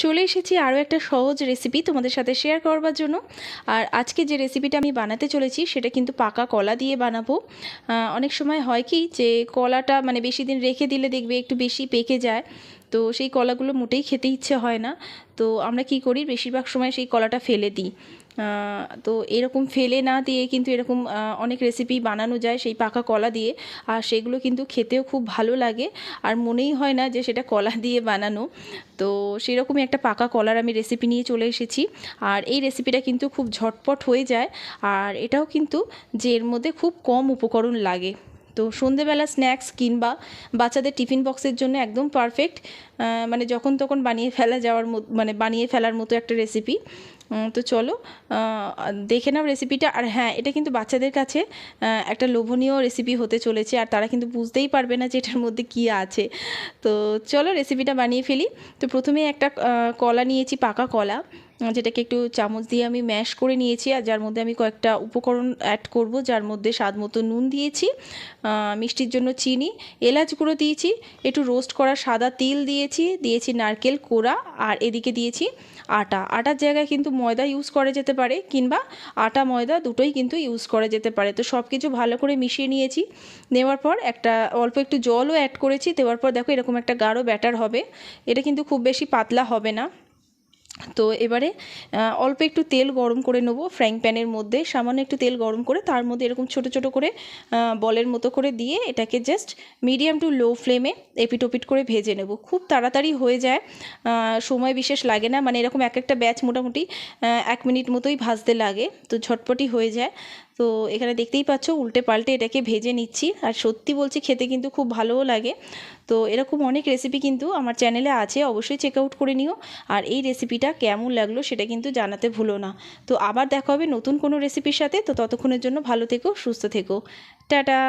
চলে এসেছি আরও একটা সহজ রেসিপি তোমাদের সাথে শেয়ার করবার জন্য। আর আজকে যে রেসিপিটা আমি বানাতে চলেছি সেটা কিন্তু পাকা কলা দিয়ে বানাবো। অনেক সময় হয় কি যে কলাটা মানে বেশি দিন রেখে দিলে দেখবে একটু বেশি পেকে যায়, তো সেই কলাগুলো মোটেই খেতে ইচ্ছে হয় না। তো আমরা কি করি, বেশিরভাগ সময় সেই কলাটা ফেলে দিই। তো এরকম ফেলে না দিয়ে কিন্তু এরকম অনেক রেসিপি বানানো যায় সেই পাকা কলা দিয়ে, আর সেগুলো কিন্তু খেতেও খুব ভালো লাগে আর মনেই হয় না যে সেটা কলা দিয়ে বানানো। তো সেরকমই একটা পাকা কলার আমি রেসিপি নিয়ে চলে এসেছি। আর এই রেসিপিটা কিন্তু খুব ঝটপট হয়ে যায়, আর এটাও কিন্তু যে এর মধ্যে খুব কম উপকরণ লাগে। তো সন্ধেবেলা স্ন্যাক্স কিংবা বাচ্চাদের টিফিন বক্সের জন্য একদম পারফেক্ট, মানে যখন তখন বানিয়ে ফেলার মতো একটা রেসিপি। তো চলো দেখে নাও রেসিপিটা। আর হ্যাঁ, এটা কিন্তু বাচ্চাদের কাছে একটা লোভনীয় রেসিপি হতে চলেছে, আর তারা কিন্তু বুঝতেই পারবে না যে এটার মধ্যে কী আছে। তো চলো রেসিপিটা বানিয়ে ফেলি। তো প্রথমে একটা কলা নিয়েছি, পাকা কলা, যেটাকে একটু চামচ দিয়ে আমি ম্যাশ করে নিয়েছি, আর যার মধ্যে আমি কয়েকটা উপকরণ অ্যাড করব, যার মধ্যে স্বাদ মতো নুন দিয়েছি, মিষ্টির জন্য চিনি, এলাচ গুঁড়ো দিয়েছি, একটু রোস্ট করা সাদা তিল দিয়েছি নারকেল কোড়া, আর এদিকে দিয়েছি আটার জায়গায় কিন্তু ময়দা ইউজ করা যেতে পারে, কিংবা আটা ময়দা দুটোই কিন্তু ইউজ করা যেতে পারে। তো সব কিছু ভালো করে মিশিয়ে নিয়েছি। নেওয়ার পর একটা অল্প একটু জলও অ্যাড করেছি। দেওয়ার পর দেখো এরকম একটা গাঢ় ব্যাটার হবে, এটা কিন্তু খুব বেশি পাতলা হবে না। তো এবারে অল্প একটু তেল গরম করে নেবো ফ্রাইং প্যানের মধ্যে, সামান্য একটু তেল গরম করে তার মধ্যে এরকম ছোট ছোট করে বলের মতো করে দিয়ে এটাকে জাস্ট মিডিয়াম টু লো ফ্লেমে এপিট ওপিট করে ভেজে নেব। খুব তাড়াতাড়ি হয়ে যায়, সময় বিশেষ লাগে না, মানে এরকম এক একটা ব্যাচ মোটামুটি 1 মিনিট মতোই ভাজতে লাগে, তো ঝটপটই হয়ে যায়। তো এখানে দেখতেই পাচ্ছ উল্টে পাল্টে এটাকে ভেজে নিচ্ছি, আর সত্যি বলছি খেতে কিন্তু খুব ভালোও লাগে। তো এরকম অনেক রেসিপি কিন্তু আমার চ্যানেলে আছে, অবশ্যই চেক আউট করে নিও। আর এই রেসিপিটা কেমন লাগলো সেটা কিন্তু জানাতে ভুলো না। তো আবার দেখা হবে নতুন কোনো রেসিপির সাথে। তো ততক্ষণের জন্য ভালো থেকো, সুস্থ থেকো, টাটা।